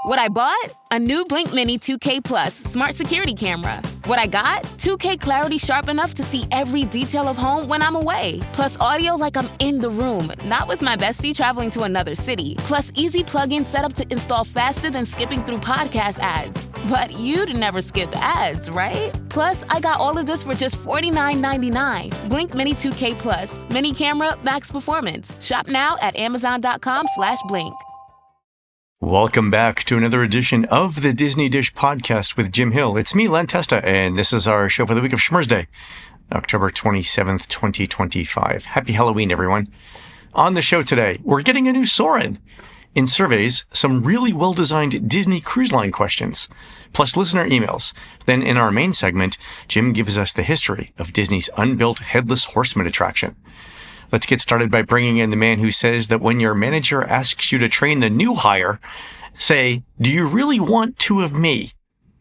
What I bought? A new Blink Mini 2K Plus smart security camera. What I got? 2K clarity sharp enough to see every detail of home when I'm away. Plus audio like I'm in the room, not with my bestie traveling to another city. Plus easy plug-in setup to install faster than skipping through podcast ads. But you'd never skip ads, right? Plus, I got all of this for just $49.99. Blink Mini 2K Plus. Mini camera, max performance. Shop now at amazon.com/blink. Welcome back to another edition of the Disney Dish podcast with Jim Hill. It's me, Len Testa, and this is our show for the week of Schmersday, October 27th, 2025. Happy Halloween, everyone. On the show today, we're getting a new Soarin. In surveys, some really well-designed Disney Cruise Line questions, plus listener emails. Then in our main segment, Jim gives us the history of Disney's unbuilt Headless Horseman attraction. Let's get started by bringing in the man who says that when your manager asks you to train the new hire, say, "Do you really want two of me?"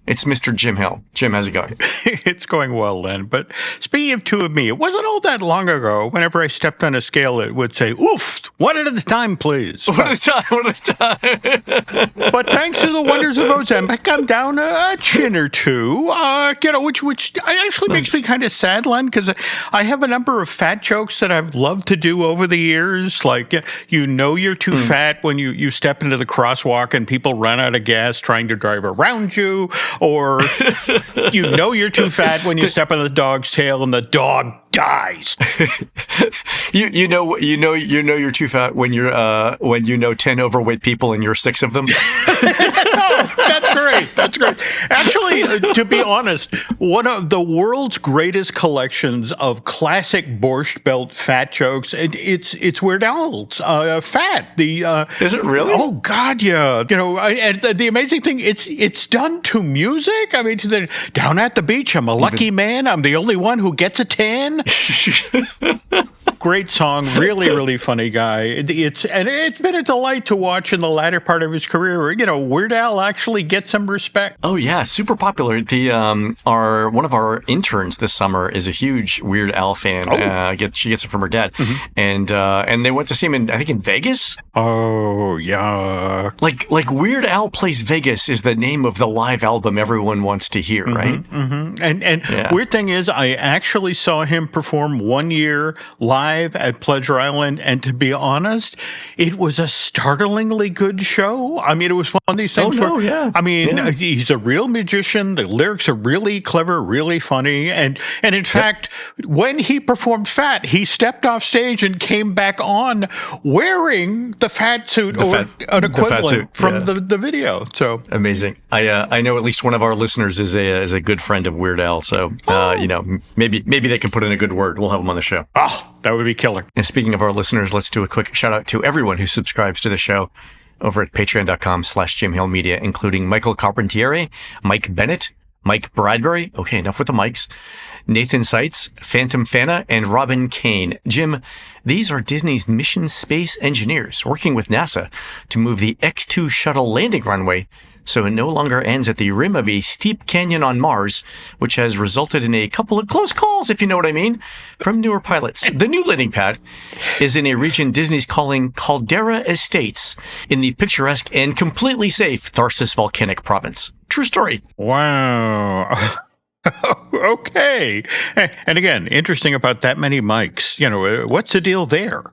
It's Mr. Jim Hill. Jim, how's it going? It's going well, Len. But speaking of two of me, it wasn't all that long ago. Whenever I stepped on a scale, it would say, "Oof, one at a time, please." One at a time. But thanks to the wonders of Ozempic, I'm down a chin or two. Which actually makes me kind of sad, Len, because I have a number of fat jokes that I've loved to do over the years. Like, you're too fat when you step into the crosswalk and people run out of gas trying to drive around you. Or you're too fat when you step on the dog's tail and the dog dies. you know you're too fat when when you know 10 overweight people and you're 6 of them. Oh, that's great. Actually, to be honest, one of the world's greatest collections of classic Borscht Belt fat jokes. It's Weird Al's fat. Is it really? Oh God, yeah. And the amazing thing, it's done to music. I mean, down at the beach, I'm a lucky man. I'm the only one who gets a tan. Great song, really, really funny guy. It's been a delight to watch in the latter part of his career. Weird Al actually gets some respect. Oh yeah, super popular. One of our interns this summer is a huge Weird Al fan. Oh. She gets it from her dad, and they went to see him in Vegas. Oh yeah, like Weird Al Plays Vegas is the name of the live album everyone wants to hear, right? Mm-hmm. And weird thing is, I actually saw him perform 1 year live at Pleasure Island, and to be honest, it was a startlingly good show. I mean, it was one of these things he's a real magician. The lyrics are really clever, really funny, and in fact, when he performed Fat, he stepped off stage and came back on wearing the fat suit an equivalent from the video. So amazing. I know at least one of our listeners is a good friend of Weird Al, so maybe they can put in a good word. We'll have him on the show. Oh, that would be killer. And speaking of our listeners, let's do a quick shout out to everyone who subscribes to the show over at patreon.com/Jim Hill Media, including Michael Carpentier, Mike Bennett, Mike Bradbury. Okay, enough with the mics. Nathan Seitz, Phantom Fana, and Robin Kane. Jim, these are Disney's mission space engineers working with NASA to move the X-2 shuttle landing runway so it no longer ends at the rim of a steep canyon on Mars, which has resulted in a couple of close calls, if you know what I mean, from newer pilots. The new landing pad is in a region Disney's calling Caldera Estates in the picturesque and completely safe Tharsis Volcanic Province. True story. Wow. Okay. And again, interesting about that many mics. What's the deal there?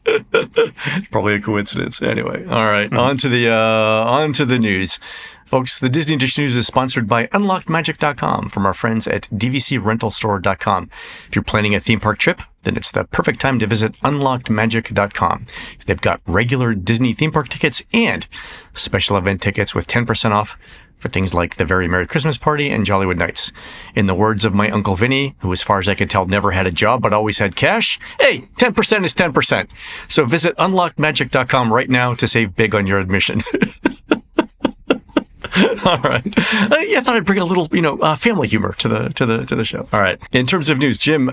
It's probably a coincidence. Anyway, all right. On to the news. Folks, the Disney Dish News is sponsored by UnlockedMagic.com from our friends at DVCRentalStore.com. If you're planning a theme park trip, then it's the perfect time to visit UnlockedMagic.com. They've got regular Disney theme park tickets and special event tickets with 10% off for things like the Very Merry Christmas Party and Jollywood Nights. In the words of my Uncle Vinny, who as far as I could tell never had a job but always had cash, hey, 10% is 10%. So visit unlockedmagic.com right now to save big on your admission. All right. I thought I'd bring a little, family humor to the show. All right. In terms of news, Jim,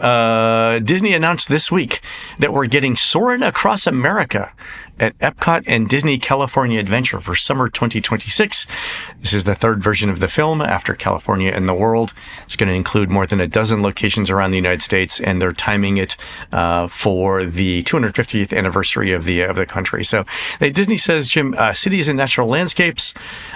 Disney announced this week that we're getting Soarin' Across America at Epcot and Disney California Adventure for summer 2026. This is the third version of the film after California and the World. It's going to include more than a dozen locations around the United States, and they're timing it for the 250th anniversary of the country. So Disney says, Jim, cities and natural landscapes.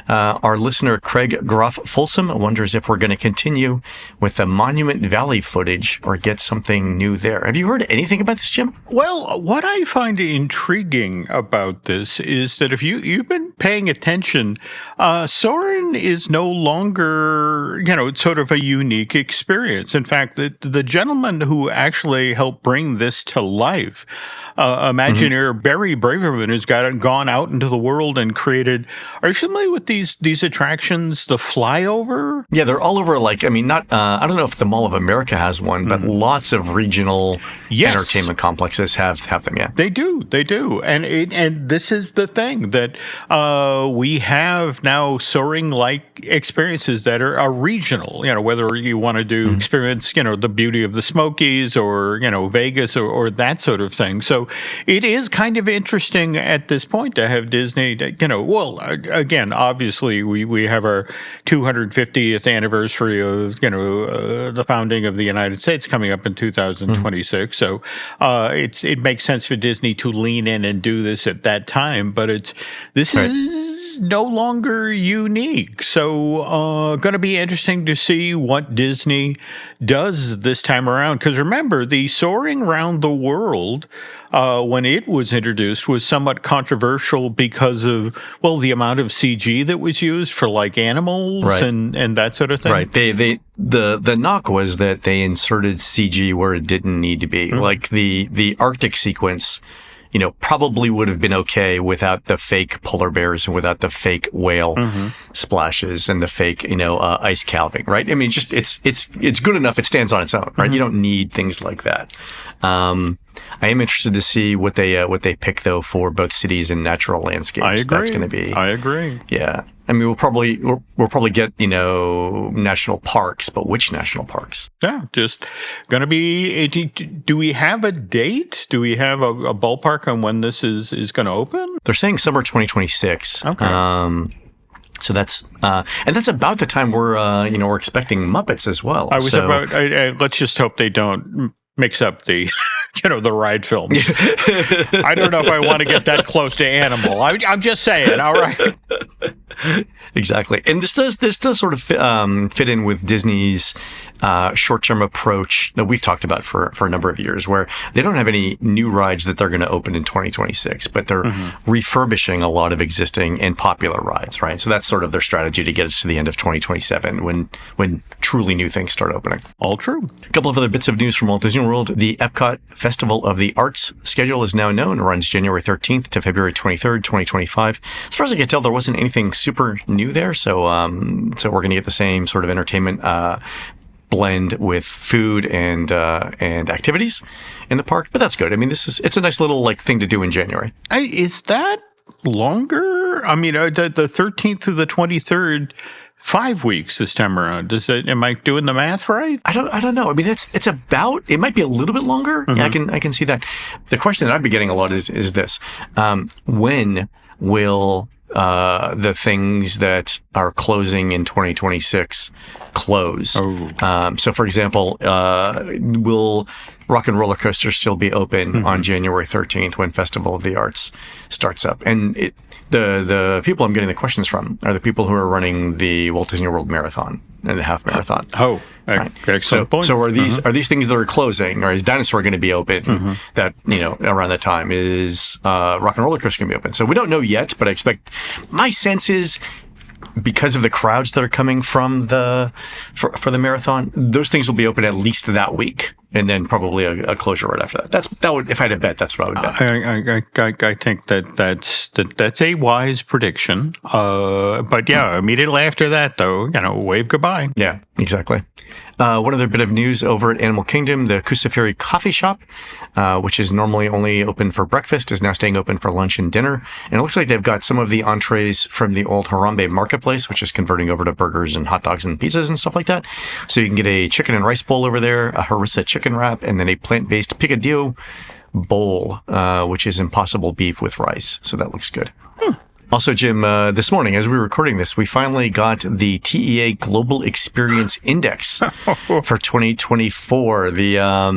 Our listener Craig Groff Folsom wonders if we're going to continue with the Monument Valley footage or get something new there. Have you heard anything about this, Jim? Well, what I find intriguing about this is that if you've been paying attention, Soarin is no longer, sort of a unique experience. In fact, the gentleman who actually helped bring this to life, Imagineer Barry Braverman, has gone out into the world and created. Are you familiar with these attractions? The Flyover? Yeah, they're all over. I don't know if the Mall of America has one, but lots of regional entertainment complexes have them. Yeah, they do, and this is the thing that we have now soaring-like experiences that are regional. Whether you want to do experience, the beauty of the Smokies or Vegas or that sort of thing. So it is kind of interesting at this point to have Disney. Again, obviously we have our 250th anniversary of the founding of the United States coming up in 2026. So it makes sense for Disney to lean in and do this at that time. But this is no longer unique. So going to be interesting to see what Disney does this time around. Because remember, the Soaring Around the World, when it was introduced, was somewhat controversial because of, the amount of CG that was used for animals and that sort of thing. Right. The knock was that they inserted CG where it didn't need to be. Like the Arctic sequence, probably would have been okay without the fake polar bears and without the fake whale splashes and the fake, ice calving, right? I mean, just it's good enough. It stands on its own, right? You don't need things like that. I am interested to see what they pick though for both cities and natural landscapes. I agree. That's going to be. I agree. Yeah. I mean, we'll probably get, national parks, but which national parks? Yeah, just going to be, do we have a date? Do we have a ballpark on when this is going to open? They're saying summer 2026. Okay. So that's, and that's about the time we're expecting Muppets as well. Let's just hope they don't mix up the, the ride films. I don't know if I want to get that close to Animal. I'm just saying. All right. Exactly. And this does sort of fit in with Disney's short-term approach that we've talked about for a number of years, where they don't have any new rides that they're going to open in 2026, but they're refurbishing a lot of existing and popular rides, right? So that's sort of their strategy to get us to the end of 2027 when truly new things start opening. All true. A couple of other bits of news from Walt Disney World. The Epcot Festival of the Arts schedule is now known. It runs January 13th to February 23rd, 2025. As far as I can tell, there wasn't anything super new there, so we're going to get the same sort of entertainment blend with food and activities in the park, but that's good. I mean, it's a nice little thing to do in January. Is that longer? I mean, the 13th through the 23rd. 5 weeks this time around. Am I doing the math right? I don't know. I mean, it's about. It might be a little bit longer. Yeah, I can see that. The question that I've been getting a lot is this: when will the things that are closing in 2026 close? So, for example, will Rock and Roller Coaster still be open on January 13th when Festival of the Arts starts up? And the people I'm getting the questions from are the people who are running the Walt Disney World Marathon and the half marathon. Right. Excellent point. So are these things that are closing, or is Dinosaur going to be open? That around that time is Rock and Roller Coaster going to be open? So we don't know yet, but I expect. My sense is, because of the crowds that are coming from for the marathon, those things will be open at least that week, and then probably a closure right after that. That would, if I had to bet, that's what I would bet. I think that's a wise prediction. But yeah, immediately after that, though, wave goodbye. Yeah, exactly. One other bit of news over at Animal Kingdom, the Kusafiri Coffee Shop, which is normally only open for breakfast, is now staying open for lunch and dinner. And it looks like they've got some of the entrees from the old Harambe Marketplace, which is converting over to burgers and hot dogs and pizzas and stuff like that. So you can get a chicken and rice bowl over there, a harissa chicken wrap, and then a plant-based picadillo bowl, which is Impossible beef with rice. So that looks good. Also, Jim, this morning, as we were recording this, we finally got the TEA Global Experience Index for 2024.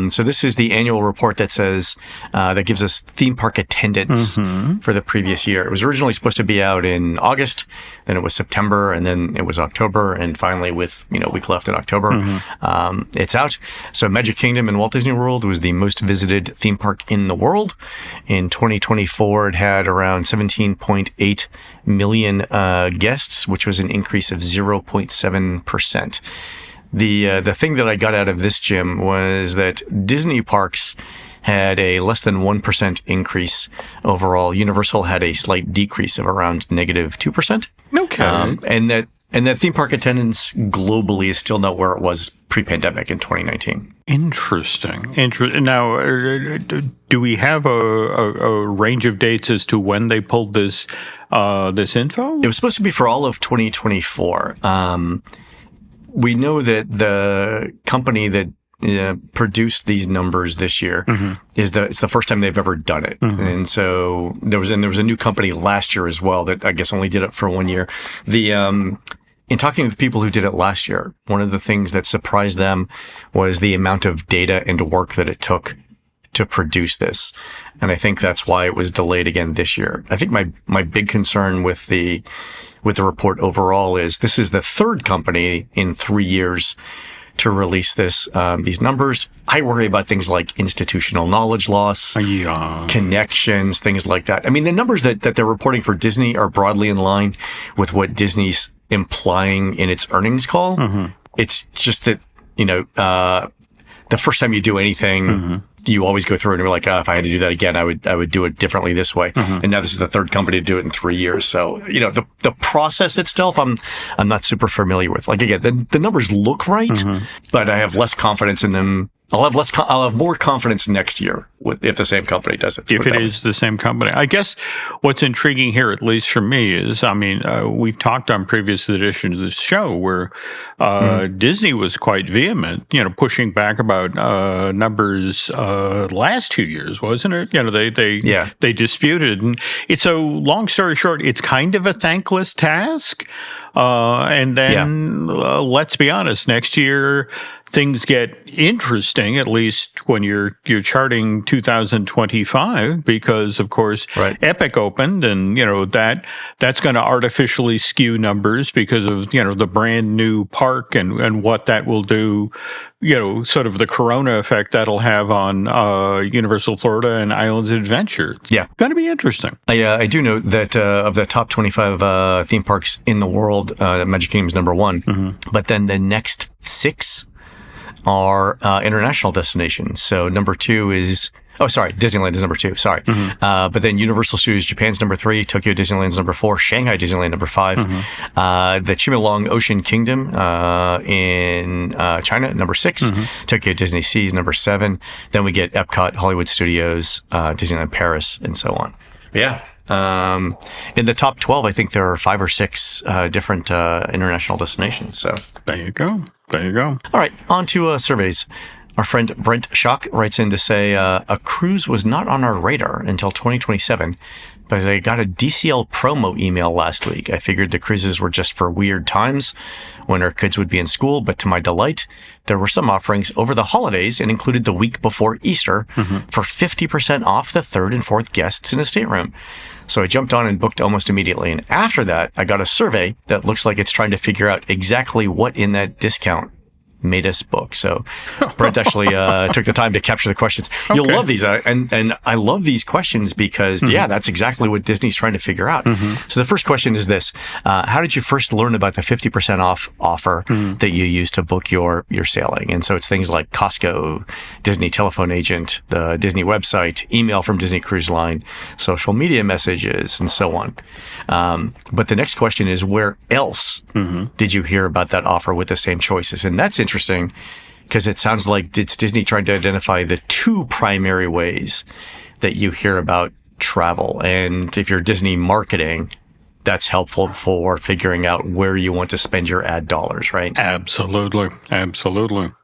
So this is the annual report that says, that gives us theme park attendance for the previous year. It was originally supposed to be out in August, then it was September, and then it was October, and finally with, a week left in October, it's out. So Magic Kingdom and Walt Disney World was the most visited theme park in the world. In 2024, it had around 17.8 million guests, which was an increase of 0.7%. The thing that I got out of this, Jim, was that Disney parks had a less than 1% increase overall. Universal had a slight decrease of around negative 2%. Okay. And that theme park attendance globally is still not where it was pre-pandemic in 2019. Interesting. Now, do we have a range of dates as to when they pulled this info? It was supposed to be for all of 2024. We know that the company that produced these numbers this year it's the first time they've ever done it. And so there was a new company last year as well that I guess only did it for 1 year. In talking with people who did it last year, one of the things that surprised them was the amount of data and work that it took to produce this. And I think that's why it was delayed again this year. I think my big concern with the report overall is this is the third company in 3 years to release these numbers. I worry about things like institutional knowledge loss, connections, things like that. I mean, the numbers that they're reporting for Disney are broadly in line with what Disney's implying in its earnings call. It's just that, the first time you do anything, you always go through and you're like, if I had to do that again, I would do it differently this way. And now this is the third company to do it in 3 years. So, the process itself, I'm not super familiar with. Like, again, the numbers look right, but I have less confidence in them. I'll have more confidence next year if the same company does it. If it is the same company. I guess what's intriguing here, at least for me, is, we've talked on previous editions of the show where Disney was quite vehement, pushing back about numbers last 2 years, wasn't it? They disputed. And it's so, long story short, it's kind of a thankless task. And then let's be honest, next year things get interesting, at least when you're charting 2025, because of course Epic opened, and that's going to artificially skew numbers because of the brand new park and what that will do, sort of the corona effect that'll have on Universal Florida and Islands of Adventure. It's going to be interesting. I do know that of the top 25 theme parks in the world, Magic Kingdom is number one, but then the next 6 are international destinations. So number 2 is Disneyland is number 2. Sorry. But then Universal Studios Japan's number 3, Tokyo Disneyland's number 4, Shanghai Disneyland number 5, the Chimelong Ocean Kingdom in China number 6, Tokyo Disney Sea's number 7. Then we get Epcot, Hollywood Studios, Disneyland Paris, and so on. Yeah. In the top 12, I think there are 5 or 6 different international destinations. So there you go. All right, on to surveys. Our friend Brent Schock writes in to say, a cruise was not on our radar until 2027, but I got a DCL promo email last week. I figured the cruises were just for weird times when our kids would be in school, but to my delight, there were some offerings over the holidays and included the week before Easter for 50% off the 3rd and 4th guests in a stateroom. So I jumped on and booked almost immediately. And after that, I got a survey that looks like it's trying to figure out exactly what in that discount made us book. So Brent actually took the time to capture the questions. Okay. You'll love these. And I love these questions because, that's exactly what Disney's trying to figure out. So the first question is this. How did you first learn about the 50% off offer that you used to book your sailing? And so it's things like Costco, Disney telephone agent, the Disney website, email from Disney Cruise Line, social media messages, and so on. But the next question is, where else did you hear about that offer with the same choices? And that's interesting because it sounds like it's Disney trying to identify the 2 primary ways that you hear about travel. And if you're Disney marketing, that's helpful for figuring out where you want to spend your ad dollars, right? Absolutely.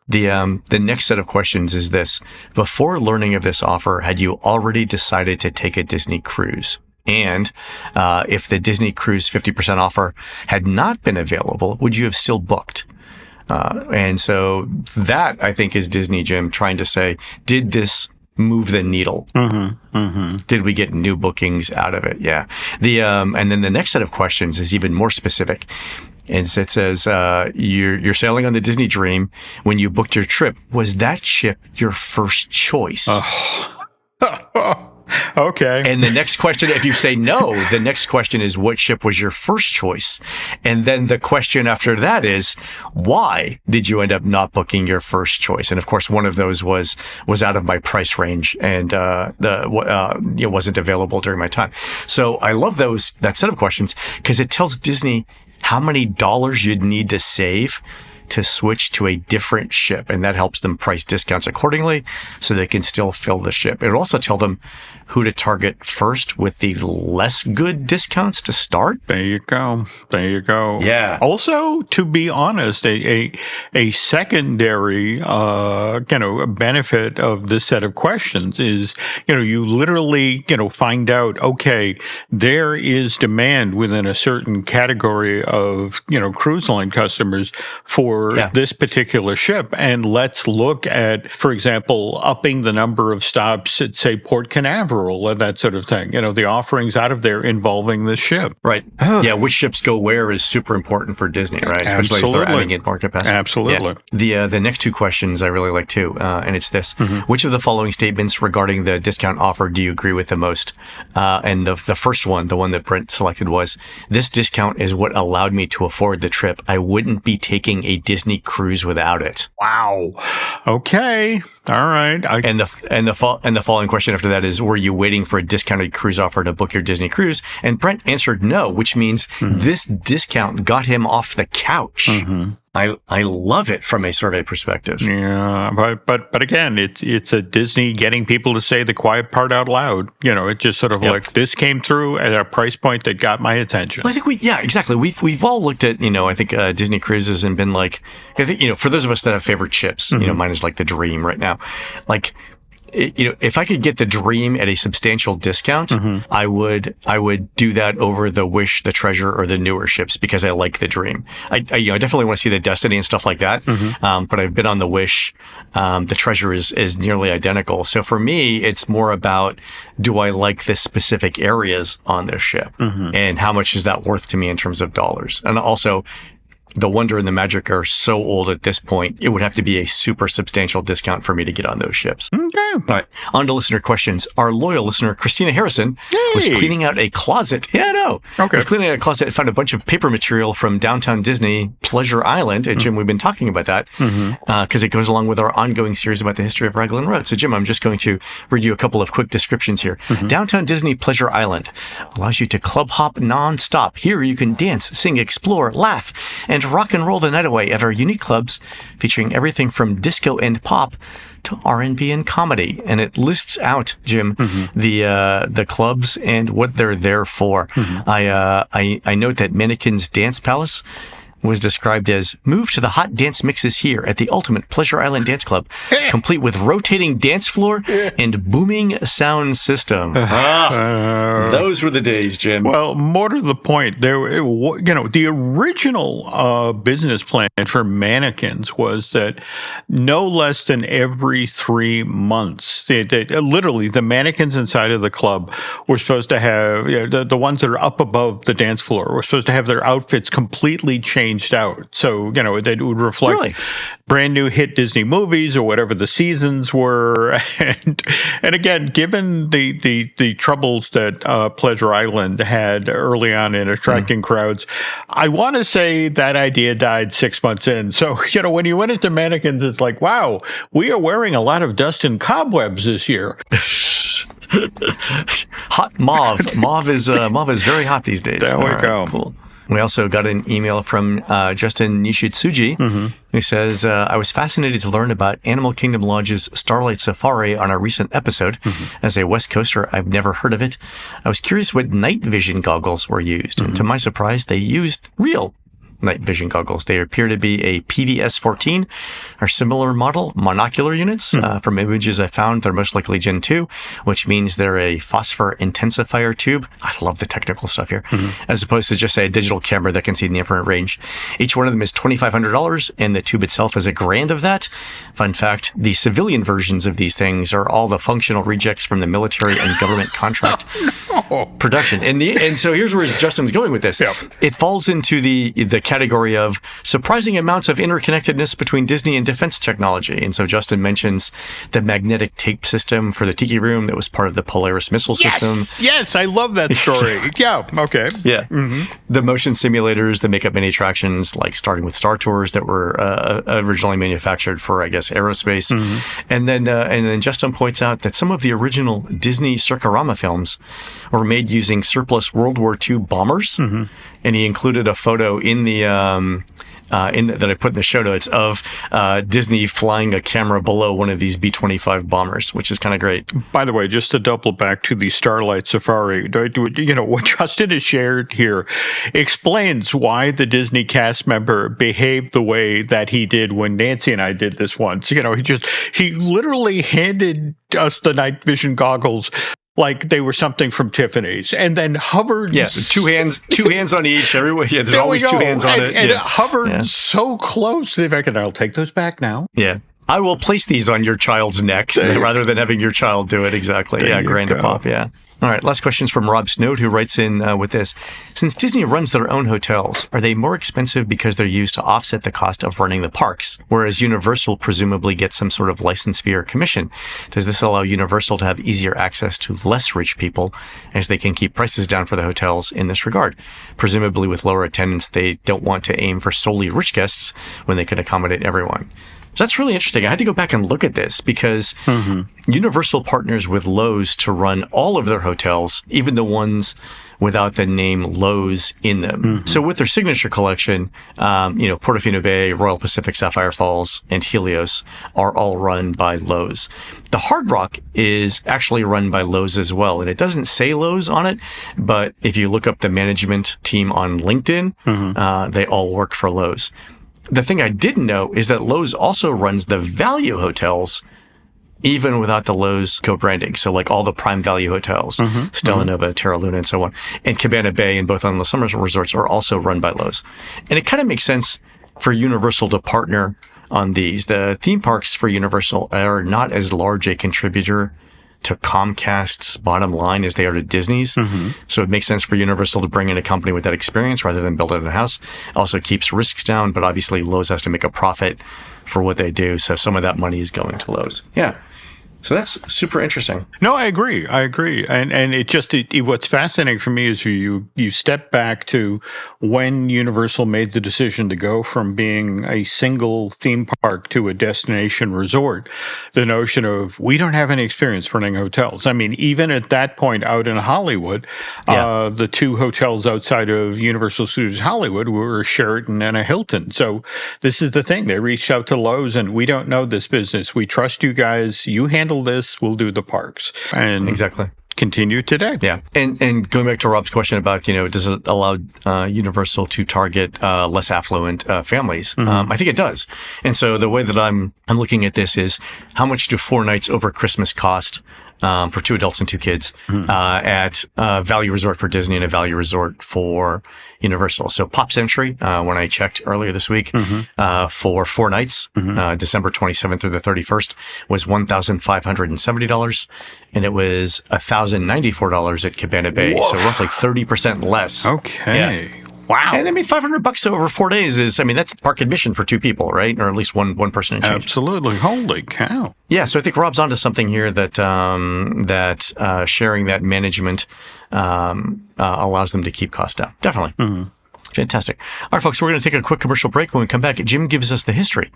The next set of questions is this. Before learning of this offer, had you already decided to take a Disney cruise? And if the Disney Cruise 50% offer had not been available, would you have still booked? And so that, I think, is Disney, Jim, trying to say, did this move the needle? Did we get new bookings out of it? Yeah. And then the next set of questions is even more specific. And it says, you're sailing on the Disney Dream. When you booked your trip, was that ship your first choice? Okay. And the next question, if you say no, the next question is, what ship was your first choice? And then the question after that is, why did you end up not booking your first choice? And of course, one of those was out of my price range and it wasn't available during my time. So I love that set of questions because it tells Disney how many dollars you'd need to save to switch to a different ship. And that helps them price discounts accordingly so they can still fill the ship. It will also tell them who to target first with the less good discounts to start. There you go. Yeah. Also, to be honest, a secondary, benefit of this set of questions is, you literally, find out, okay, there is demand within a certain category of, cruise line customers for this particular ship. And let's look at, for example, upping the number of stops at, say, Port Canaveral and that sort of thing. The offerings out of there involving this ship. Right. Yeah, which ships go where is super important for Disney, right? Especially as they're adding in more capacity. Absolutely. Yeah. The next two questions I really like too, and it's this. Which of the following statements regarding the discount offer do you agree with the most? And the first one, the one that Brent selected was, this discount is what allowed me to afford the trip. I wouldn't be taking a Disney cruise without it. Wow. Okay. All right. And the following question after that is, were you waiting for a discounted cruise offer to book your Disney cruise? And Brent answered no, which means this discount got him off the couch. I love it from a survey perspective. Yeah, but again, it's a Disney getting people to say the quiet part out loud. It just sort of like, this came through at a price point that got my attention. Well, I think exactly. We've all looked at, I think Disney cruises and been like, I think, for those of us that have favorite ships, mine is like the Dream right now. Like, if I could get the Dream at a substantial discount, I would do that over the Wish, the Treasure, or the newer ships because I like the Dream. I definitely want to see the Destiny and stuff like that. But I've been on the Wish. The Treasure is nearly identical. So for me, it's more about, do I like the specific areas on this ship, and how much is that worth to me in terms of dollars? And also, the Wonder and the Magic are so old at this point, it would have to be a super substantial discount for me to get on those ships. Okay. All right. On to listener questions. Our loyal listener, Christina Harrison, was cleaning out a closet. Yeah, I know. Okay. Was cleaning out a closet and found a bunch of paper material from downtown Disney, Pleasure Island. And Jim, we've been talking about that because it goes along with our ongoing series about the history of Raglan Road. So Jim, I'm just going to read you a couple of quick descriptions here. Downtown Disney Pleasure Island allows you to club hop nonstop. Here you can dance, sing, explore, laugh, and rock and roll the night away at our unique clubs featuring everything from disco and pop to R&B and comedy. And it lists out, Jim, the clubs and what they're there for. I note that Mannequin's Dance Palace was described as, move to the hot dance mixes here at the ultimate Pleasure Island Dance Club, complete with rotating dance floor and booming sound system. Those were the days, Jim. Well, more to the point, the original business plan for Mannequins was that no less than every 3 months, literally the mannequins inside of the club were supposed to have, the ones that are up above the dance floor were supposed to have their outfits completely changed out. So, it would reflect brand new hit Disney movies or whatever the seasons were. And again, given the troubles that Pleasure Island had early on in attracting crowds, I want to say that idea died 6 months in. So, when you went into Mannequins, it's like, wow, we are wearing a lot of dust and cobwebs this year. Hot mauve. Mauve is very hot these days. There we go. Cool. We also got an email from Justin Nishitsuji, who says, I was fascinated to learn about Animal Kingdom Lodge's Starlight Safari on a recent episode. As a West Coaster, I've never heard of it. I was curious what night vision goggles were used. And to my surprise, they used real night vision goggles. They appear to be a PVS-14 or similar model monocular units. From images I found, they're most likely Gen 2, which means they're a phosphor intensifier tube. I love the technical stuff here. As opposed to just, say, a digital camera that can see in the infrared range. Each one of them is $2,500, and the tube itself is $1,000 of that. Fun fact, the civilian versions of these things are all the functional rejects from the military and government contract production. And so here's where Justin's going with this. It falls into the category of surprising amounts of interconnectedness between Disney and defense technology. And so Justin mentions the magnetic tape system for the Tiki Room that was part of the Polaris missile system. Yes, I love that story. Okay. Yeah. The motion simulators that make up many attractions, like starting with Star Tours that were originally manufactured for, I guess, aerospace. And then Justin points out that some of the original Disney Circarama films were made using surplus World War II bombers. And he included a photo in the that I put in the show notes of Disney flying a camera below one of these B-25 bombers, which is kind of great. By the way, just to double back to the Starlight Safari, what Justin has shared here explains why the Disney cast member behaved the way that he did when Nancy and I did this once. He literally handed us the night vision goggles like they were something from Tiffany's, and then hovered. Yeah, two hands on each. Everywhere. Yeah, there's always two hands on it. And it hovered so close to the fact that I'll take those back now. Yeah. I will place these on your child's neck rather than having your child do it. Exactly. Yeah, grand to pop. Yeah. All right, last question's from Rob Snowd, who writes in with this. Since Disney runs their own hotels, are they more expensive because they're used to offset the cost of running the parks, whereas Universal presumably gets some sort of license fee or commission? Does this allow Universal to have easier access to less rich people, as they can keep prices down for the hotels in this regard? Presumably with lower attendance, they don't want to aim for solely rich guests when they can accommodate everyone. So that's really interesting. I had to go back and look at this because Universal partners with Lowe's to run all of their hotels, even the ones without the name Lowe's in them. So with their signature collection, Portofino Bay, Royal Pacific Sapphire Falls, and Helios are all run by Lowe's. The Hard Rock is actually run by Lowe's as well, and it doesn't say Lowe's on it, but if you look up the management team on LinkedIn, they all work for Lowe's. The thing I didn't know is that Lowe's also runs the value hotels, even without the Lowe's co-branding. So like all the Prime Value hotels, Stella Nova, Terra Luna, and so on. And Cabana Bay and both on the summer resorts are also run by Lowe's. And it kind of makes sense for Universal to partner on these. The theme parks for Universal are not as large a contributor to Comcast's bottom line as they are to Disney's. So it makes sense for Universal to bring in a company with that experience rather than build it in-house. Also keeps risks down, but obviously Lowe's has to make a profit for what they do. So some of that money is going to Lowe's. Yeah. So that's super interesting. No, I agree. And what's fascinating for me is you step back to when Universal made the decision to go from being a single theme park to a destination resort. The notion of, we don't have any experience running hotels. I mean, even at that point out in Hollywood, the two hotels outside of Universal Studios Hollywood were a Sheraton and a Hilton. So this is the thing. They reached out to Lowe's and, we don't know this business. We trust you guys. You handle this, we'll do the parks. And exactly. Continue today. Yeah. And going back to Rob's question about, does it allow Universal to target less affluent families? I think it does. And so the way that I'm looking at this is, how much do 4 nights over Christmas cost for 2 adults and 2 kids at a value resort for Disney and a value resort for Universal? So Pop Century, when I checked earlier this week, for 4 nights, December 27th through the 31st, was $1,570, and it was $1,094 at Cabana Bay. Whoa. So roughly 30% less. Okay. Yeah. Wow. And I mean, $500 over 4 days is, that's park admission for 2 people, right? Or at least one person in change. Absolutely. Holy cow. Yeah. So I think Rob's onto something here that sharing that management, allows them to keep costs down. Definitely. Fantastic. All right, folks, we're going to take a quick commercial break. When we come back, Jim gives us the history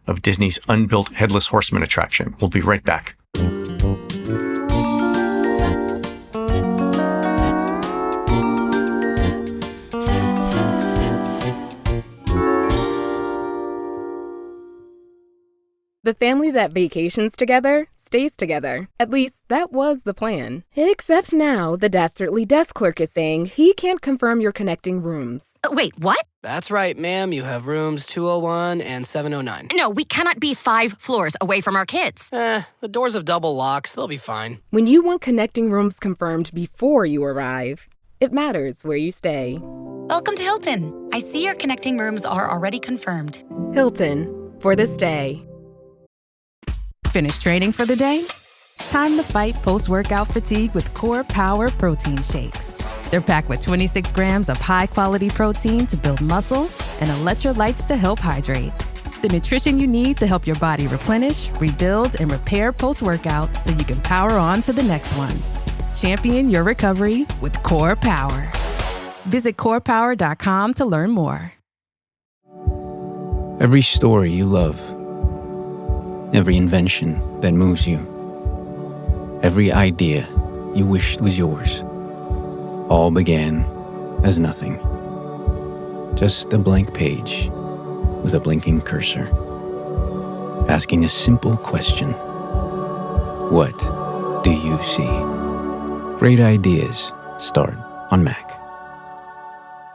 of Disney's unbuilt Headless Horseman attraction. We'll be right back. The The family that vacations together stays together. At least, that was the plan. Except now, the dastardly desk clerk is saying he can't confirm your connecting rooms. Wait, what? That's right, ma'am. You have rooms 201 and 709. No, we cannot be 5 floors away from our kids. The doors have double locks. They'll be fine. When you want connecting rooms confirmed before you arrive, it matters where you stay. Welcome to Hilton. I see your connecting rooms are already confirmed. Hilton, for the stay. Finished training for the day? Time to fight post-workout fatigue with Core Power Protein Shakes. They're packed with 26 grams of high-quality protein to build muscle and electrolytes to help hydrate. The nutrition you need to help your body replenish, rebuild, and repair post-workout so you can power on to the next one. Champion your recovery with Core Power. Visit corepower.com to learn more. Every story you love, every invention that moves you, every idea you wished was yours, all began as nothing. Just a blank page with a blinking cursor, asking a simple question. What do you see? Great ideas start on Mac.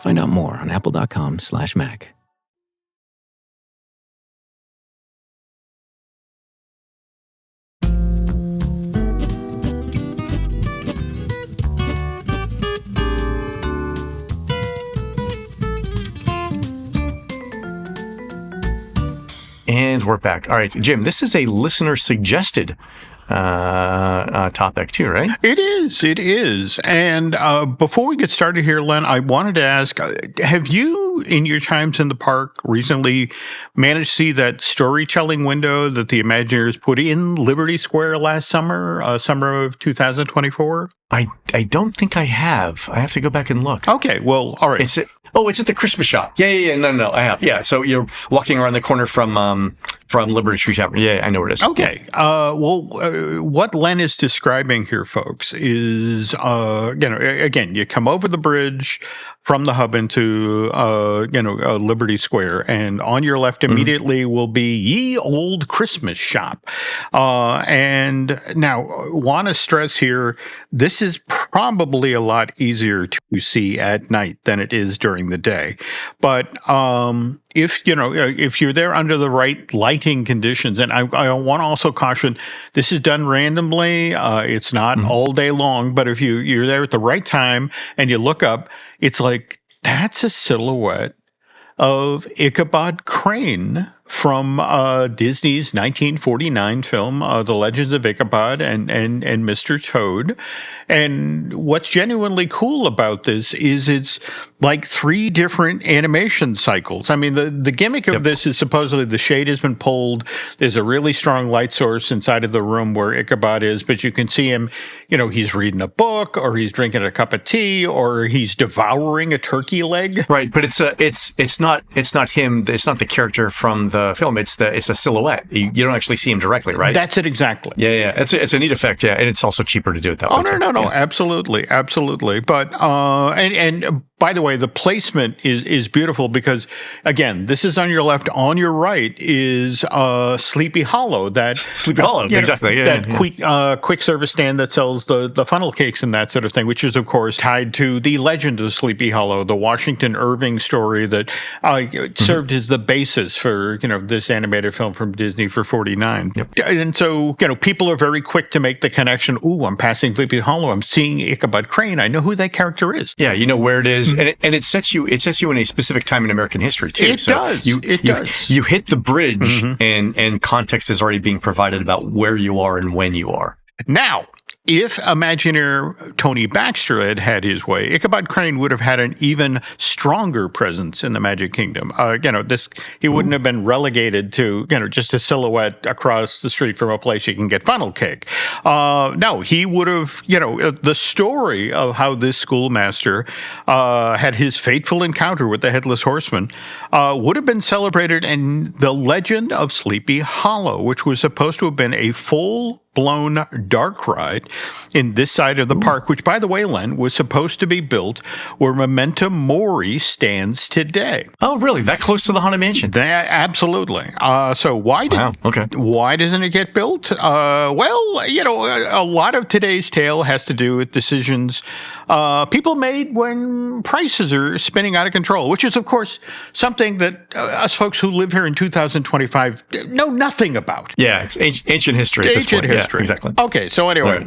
Find out more on apple.com/Mac. And we're back. All right, Jim, this is a listener-suggested topic too, right? It is. And before we get started here, Len, I wanted to ask, have you, in your times in the park, recently managed to see that storytelling window that the Imagineers put in Liberty Square last summer, summer of 2024? I don't think I have. I have to go back and look. Okay, well, all right. It's at the Christmas shop. Yeah. No, I have. Yeah, so you're walking around the corner from Liberty Tree Tavern. Yeah, I know where it is. Okay. What Len is describing here, folks, is again, you come over the bridge from the hub into Liberty Square, and on your left immediately will be Ye Old Christmas Shop. And now, want to stress here, this is probably a lot easier to see at night than it is during the day. But if you're there under the right lighting conditions, and I want to also caution, this is done randomly. It's not all day long, but if you're there at the right time and you look up, it's like, that's a silhouette of Ichabod Crane from Disney's 1949 film, The Legends of Ichabod and Mr. Toad. And what's genuinely cool about this is it's like 3 different animation cycles. I mean, the gimmick of this is supposedly the shade has been pulled. There's a really strong light source inside of the room where Ichabod is, but you can see him, he's reading a book, or he's drinking a cup of tea, or he's devouring a turkey leg. Right, but it's not him. It's not the character from the film. It's a silhouette. You don't actually see him directly, right? That's it exactly. Yeah. It's a neat effect. Yeah, and it's also cheaper to do it that way. No, absolutely. But and by the way, the placement is beautiful because, again, this is on your left. On your right is Sleepy Hollow. Exactly. Quick service stand that sells the funnel cakes and that sort of thing, which is, of course, tied to the legend of Sleepy Hollow, the Washington Irving story that served as the basis for this animated film from Disney for 49. Yep. And so people are very quick to make the connection. Ooh, I'm passing Sleepy Hollow. I'm seeing Ichabod Crane. I know who that character is. Yeah, you know where it is. And it sets you in a specific time in American history too. It does. You hit the bridge and context is already being provided about where you are and when you are. Now, if Imagineer Tony Baxter had his way, Ichabod Crane would have had an even stronger presence in the Magic Kingdom. He wouldn't have been relegated to, just a silhouette across the street from a place you can get funnel cake. No, he would have, the story of how this schoolmaster had his fateful encounter with the Headless Horseman would have been celebrated in the Legend of Sleepy Hollow, which was supposed to have been a full blown dark ride in this side of the park, which, by the way, Len, was supposed to be built where Memento Mori stands today. Oh, really? That close to the Haunted Mansion? Absolutely. So why doesn't it get built? Well, a lot of today's tale has to do with decisions people made when prices are spinning out of control, which is, of course, something that us folks who live here in 2025 know nothing about. Yeah, it's ancient history at this point. History. Yeah, exactly. Okay, so anyway,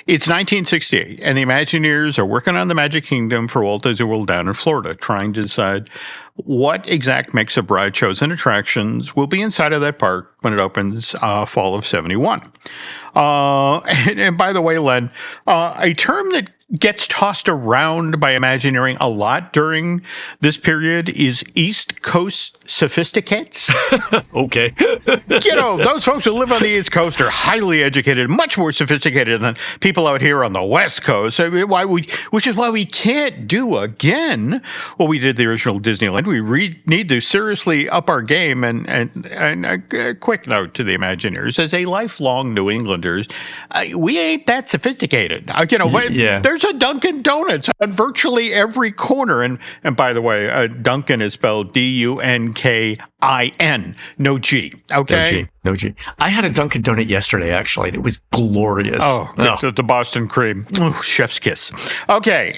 It's 1968, and the Imagineers are working on the Magic Kingdom for Walt Disney World down in Florida, trying to decide what exact mix of ride shows and attractions will be inside of that park when it opens fall of 71. And by the way, Len, a term that gets tossed around by Imagineering a lot during this period is East Coast sophisticates. Okay. Those folks who live on the East Coast are highly educated, much more sophisticated than people out here on the West Coast, which is why we can't do again what we did the original Disneyland. We need to seriously up our game. And a quick note to the Imagineers, as a lifelong New Englanders, we ain't that sophisticated. There's a Dunkin' Donuts on virtually every corner. And by the way, Dunkin' is spelled Dunkin, no G. Okay? No G. I had a Dunkin' Donut yesterday, actually, and it was glorious. The Boston cream. Oh, chef's kiss. Okay.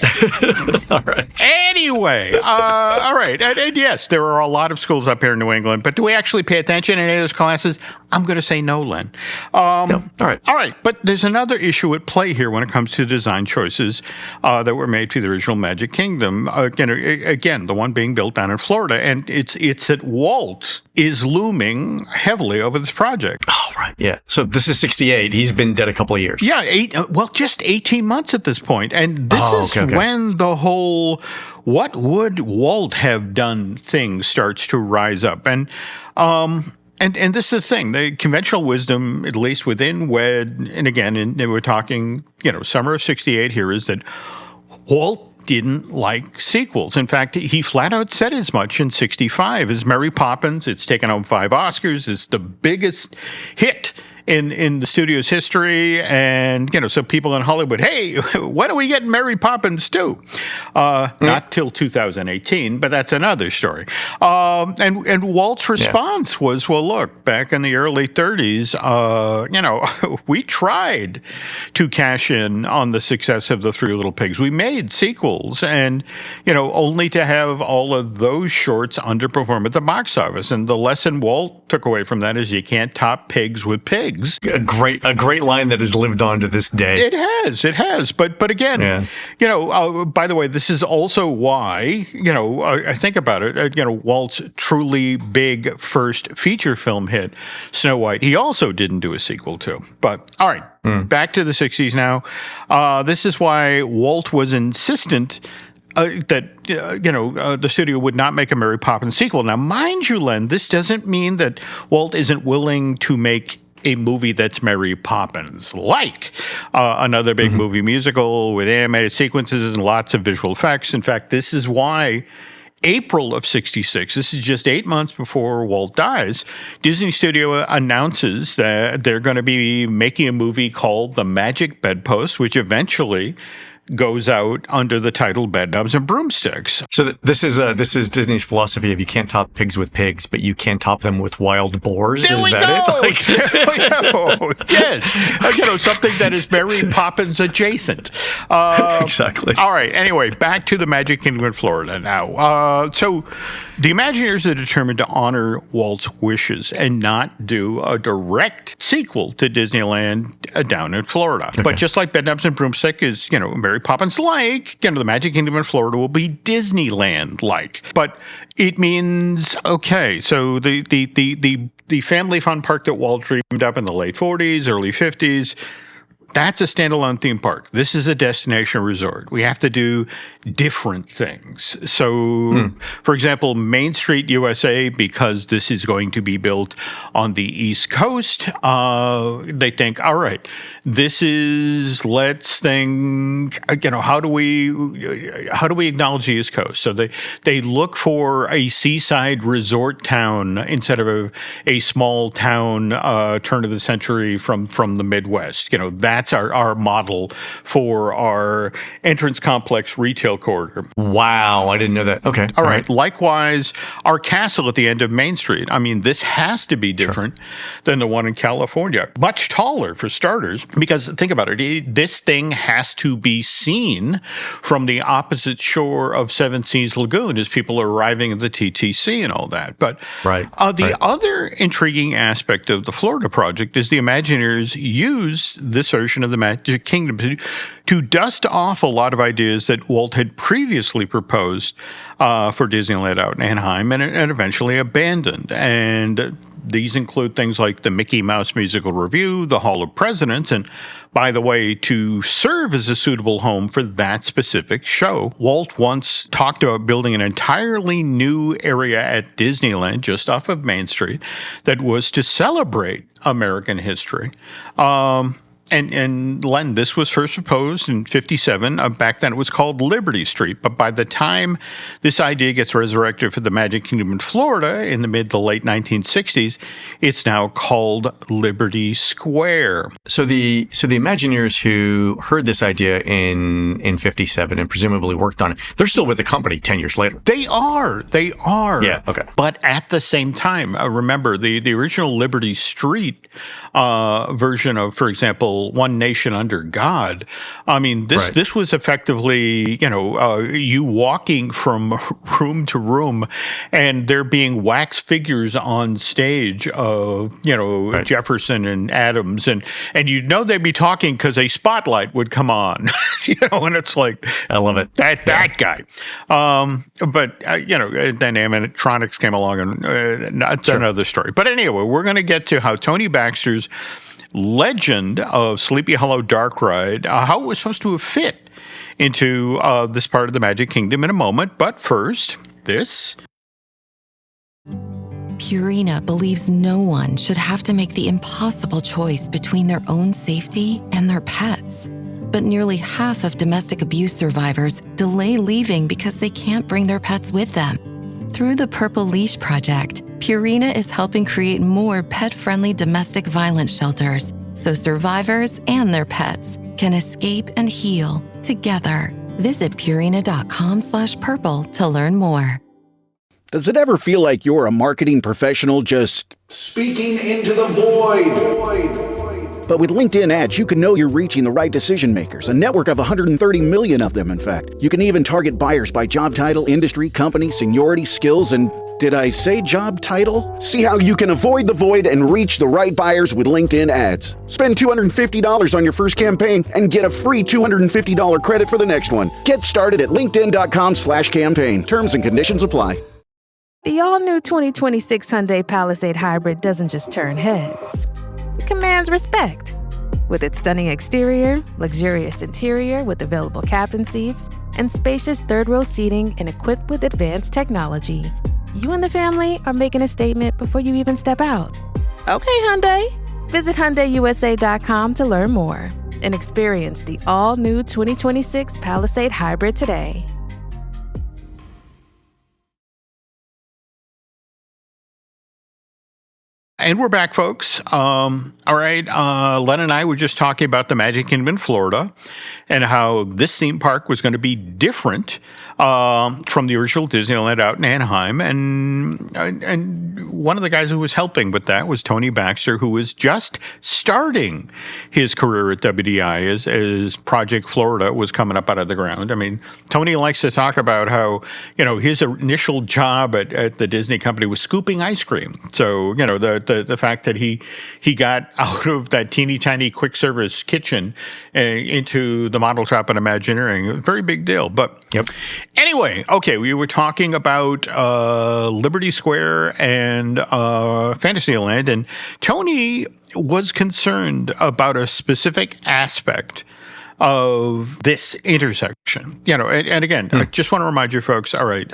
All right. Anyway, all right. And yes, there are a lot of schools up here in New England, but do we actually pay attention in any of those classes? I'm going to say no, Len. No. All right. All right. But there's another issue at play here when it comes to design choices that were made to the original Magic Kingdom. Again, the one being built down in Florida. And it's that Walt is looming heavily over this project. Oh, right. Yeah. So this is 68. He's been dead a couple of years. Yeah. Just 18 monmonths at this point. And this is when the whole what would Walt have done thing starts to rise up. And this is the thing, the conventional wisdom, at least within WED, and again, we're talking, summer of 68 here, is that Walt didn't like sequels. In fact, he flat out said as much in 65. As Mary Poppins, it's taken home 5 Oscars. It's the biggest hit in the studio's history. And, so people in Hollywood, hey, when are we getting Mary Poppins 2? Not till 2018, but that's another story. And Walt's response was, well, look, back in the early 30s, we tried to cash in on the success of the Three Little Pigs. We made sequels and, only to have all of those shorts underperform at the box office. And the lesson Walt took away from that is you can't top pigs with pigs. A great line that has lived on to this day. It has. But again, by the way, this is also why, I think about it, Walt's truly big first feature film hit, Snow White, he also didn't do a sequel to. But all right, back to the 60s now. This is why Walt was insistent that the studio would not make a Mary Poppins sequel. Now, mind you, Len, this doesn't mean that Walt isn't willing to make a movie that's Mary Poppins, like another big movie musical with animated sequences and lots of visual effects. In fact, this is why April of 66, this is just 8 months before Walt dies, Disney Studio announces that they're going to be making a movie called The Magic Bedpost, which eventually goes out under the title Bedknobs and Broomsticks. So this is Disney's philosophy of you can't top pigs with pigs, but you can top them with wild boars. There we go. Yes. Something that is Mary Poppins adjacent. Exactly. All right. Anyway, back to the Magic Kingdom in Florida now. So the Imagineers are determined to honor Walt's wishes and not do a direct sequel to Disneyland down in Florida. Okay. But just like Bedknobs and Broomstick is, Mary Poppins-like, the Magic Kingdom in Florida will be Disneyland-like. But it means, so the family fun park that Walt dreamed up in the late 40s, early 50s, that's a standalone theme park. This is a destination resort. We have to do different things. So, for example, Main Street USA, because this is going to be built on the East Coast, they think, all right, let's think, how do we acknowledge the East Coast? So they look for a seaside resort town instead of a small town turn of the century from the Midwest. That's our model for our entrance complex retail corridor. Wow, I didn't know that. Okay. All right. Likewise, our castle at the end of Main Street. I mean, this has to be different than the one in California. Much taller, for starters, because think about it. This thing has to be seen from the opposite shore of Seven Seas Lagoon as people are arriving at the TTC and all that. But the other intriguing aspect of the Florida project is the Imagineers used this version of the Magic Kingdom to dust off a lot of ideas that Walt had previously proposed for Disneyland out in Anaheim and eventually abandoned. And these include things like the Mickey Mouse Musical Revue, the Hall of Presidents, and by the way, to serve as a suitable home for that specific show. Walt once talked about building an entirely new area at Disneyland just off of Main Street that was to celebrate American history. And Len, this was first proposed in 1957. Back then it was called Liberty Street. But by the time this idea gets resurrected for the Magic Kingdom in Florida in the mid to late 1960s, it's now called Liberty Square. So the Imagineers who heard this idea in 1957 and presumably worked on it, they're still with the company 10 years later. They are. Yeah, okay. But at the same time, remember the original Liberty Street version of, for example, One Nation Under God. I mean, this was effectively, you walking from room to room and there being wax figures on stage of, Jefferson and Adams. And they'd be talking because a spotlight would come on, and it's like, I love it. That guy. But then animatronics came along and that's another story. But anyway, we're going to get to how Tony Baxter's legend of Sleepy Hollow Dark Ride, how it was supposed to have fit into this part of the Magic Kingdom in a moment. But first, this. Purina believes no one should have to make the impossible choice between their own safety and their pets. But nearly half of domestic abuse survivors delay leaving because they can't bring their pets with them. Through the Purple Leash Project, Purina is helping create more pet-friendly domestic violence shelters so survivors and their pets can escape and heal together. Visit Purina.com/purple to learn more. Does it ever feel like you're a marketing professional just speaking into the void? But with LinkedIn ads, you can know you're reaching the right decision makers, a network of 130 million of them, in fact. You can even target buyers by job title, industry, company, seniority, skills, and did I say job title? See how you can avoid the void and reach the right buyers with LinkedIn ads. Spend $250 on your first campaign and get a free $250 credit for the next one. Get started at linkedin.com/campaign. Terms and conditions apply. The all-new 2026 Hyundai Palisade Hybrid doesn't just turn heads. It commands respect. With its stunning exterior, luxurious interior with available captain seats, and spacious third-row seating and equipped with advanced technology, you and the family are making a statement before you even step out. Okay, Hyundai. Visit HyundaiUSA.com to learn more and experience the all-new 2026 Palisade Hybrid today. And we're back, folks. All right. Len and I were just talking about the Magic Kingdom in Florida and how this theme park was going to be different from the original Disneyland out in Anaheim. And one of the guys who was helping with that was Tony Baxter, who was just starting his career at WDI as Project Florida was coming up out of the ground. I mean, Tony likes to talk about how, his initial job at the Disney company was scooping ice cream. So, the fact that he got out of that teeny tiny quick service kitchen into the model shop and Imagineering, a very big deal. But anyway, okay, we were talking about Liberty Square and and Fantasyland, and Tony was concerned about a specific aspect of this intersection, and again, I just want to remind you folks, all right,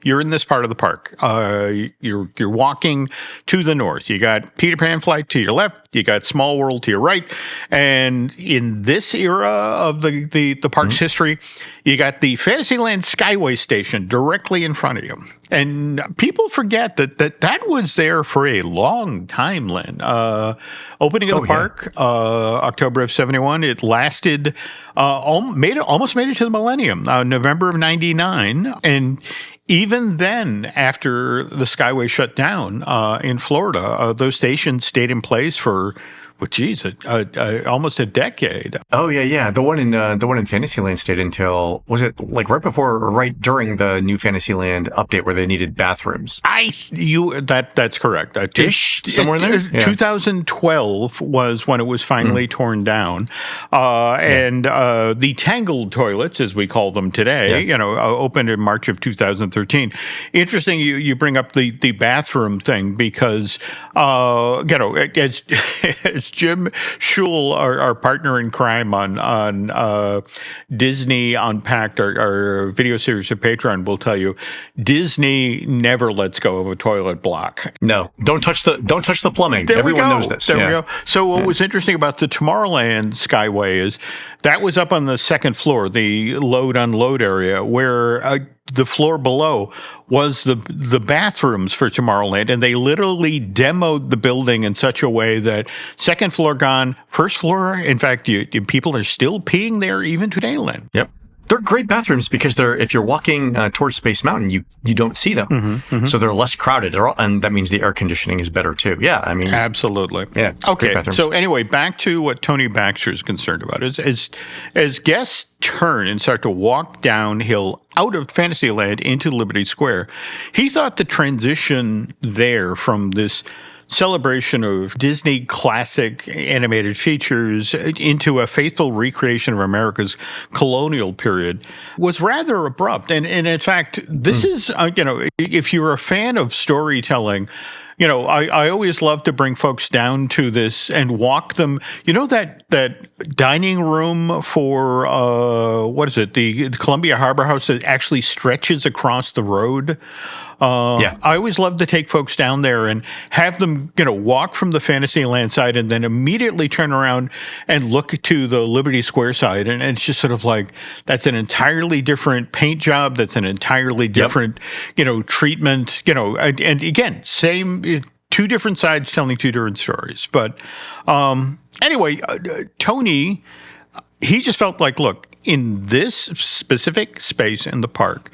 you're in this part of the park. You're walking to the north. You got Peter Pan Flight to your left. You got Small World to your right. And in this era of the park's history, you got the Fantasyland Skyway Station directly in front of you. And people forget that was there for a long time, Len. Opening of the park, October of 71. It lasted, almost made it to the millennium, November of 99. And even then, after the Skyway shut down in Florida, those stations stayed in place for, almost a decade. Oh yeah. The one in Fantasyland stayed until, was it like right before or right during the new Fantasyland update where they needed bathrooms? That's correct. Somewhere in there. Yeah. 2012 was when it was finally torn down, and the Tangled toilets, as we call them today, opened in March of 2013. Interesting, you bring up the bathroom thing because as Jim Schul, our partner in crime on Disney Unpacked, our video series of Patreon, will tell you, Disney never lets go of a toilet block. No, don't touch the plumbing. Everyone knows this. There we go. So what was interesting about the Tomorrowland Skyway is that was up on the second floor, the load-unload area, where the floor below was the bathrooms for Tomorrowland, and they literally demoed the building in such a way that second floor gone, first floor, in fact, people are still peeing there even today, Len. Yep. They're great bathrooms because if you're walking towards Space Mountain, you don't see them. So they're less crowded, and that means the air conditioning is better too. Yeah, I mean, absolutely. Yeah. Okay. So anyway, back to what Tony Baxter is concerned about as guests turn and start to walk downhill out of Fantasyland into Liberty Square, he thought the transition there from this celebration of Disney classic animated features into a faithful recreation of America's colonial period was rather abrupt. And in fact, this is, if you're a fan of storytelling, I always love to bring folks down to this and walk them. That dining room for, the Columbia Harbor House that actually stretches across the road. I always love to take folks down there and have them, walk from the Fantasyland side and then immediately turn around and look to the Liberty Square side. And it's just sort of like, that's an entirely different paint job. That's an entirely different, treatment, and again, same, two different sides telling two different stories. But anyway, Tony, he just felt like, look, in this specific space in the park,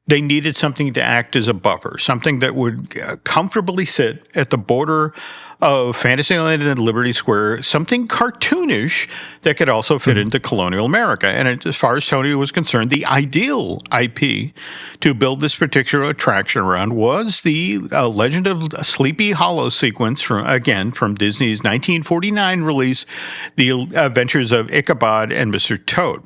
they needed something to act as a buffer, something that would comfortably sit at the border of Fantasyland and Liberty Square, something cartoonish that could also fit into colonial America. And as far as Tony was concerned, the ideal IP to build this particular attraction around was the Legend of Sleepy Hollow sequence from Disney's 1949 release, The Adventures of Ichabod and Mr. Toad.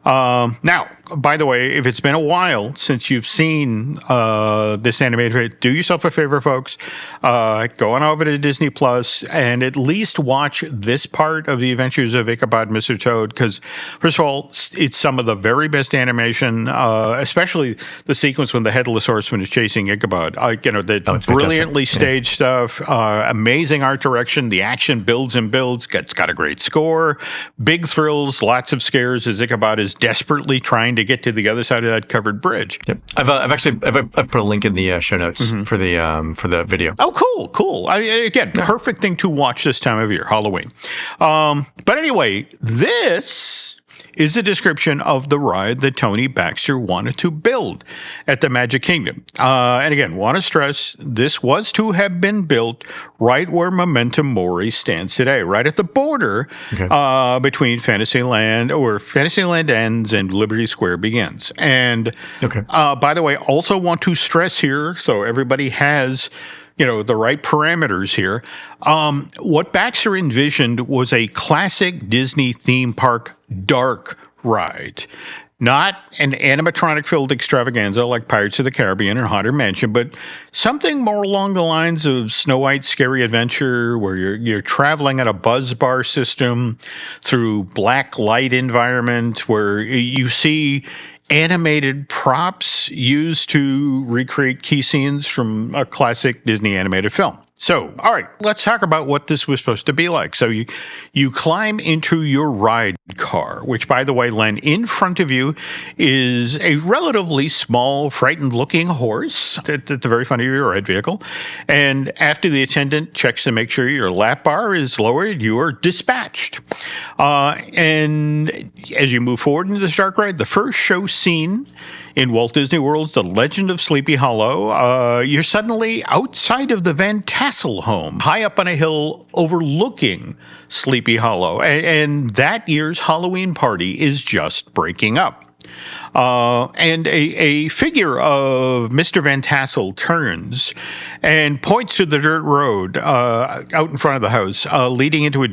Now, by the way, if it's been a while since you've seen this animated, do yourself a favor, folks. Go on over to Disney Plus and at least watch this part of The Adventures of Ichabod and Mr. Toad, because, first of all, it's some of the very best animation, especially the sequence when the Headless Horseman is chasing Ichabod. The brilliantly staged stuff, amazing art direction. The action builds and builds. It's got a great score, big thrills, lots of scares as Ichabod is desperately trying to get to the other side of that covered bridge. Yep. I've put a link in the show notes for the video. Oh, cool. Perfect thing to watch this time of year, Halloween. But anyway, this is a description of the ride that Tony Baxter wanted to build at the Magic Kingdom. And again, want to stress, this was to have been built right where Memento Mori stands today, right at the border between Fantasyland, or Fantasyland ends and Liberty Square begins. And by the way, also want to stress here, so everybody has the right parameters here. What Baxter envisioned was a classic Disney theme park dark ride. Not an animatronic-filled extravaganza like Pirates of the Caribbean and Haunted Mansion, but something more along the lines of Snow White's Scary Adventure, where you're traveling at a buzz bar system through black light environment, where you see animated props used to recreate key scenes from a classic Disney animated film. So, all right, let's talk about what this was supposed to be like. So you climb into your ride car, which, by the way, Len, in front of you is a relatively small, frightened-looking horse at the very front of your ride vehicle. And after the attendant checks to make sure your lap bar is lowered, you are dispatched. And as you move forward into this dark ride, the first show scene in Walt Disney World's The Legend of Sleepy Hollow, you're suddenly outside of the Van Tassel home, high up on a hill overlooking Sleepy Hollow. And that year's Halloween party is just breaking up. And a figure of Mr. Van Tassel turns and points to the dirt road out in front of the house, leading into a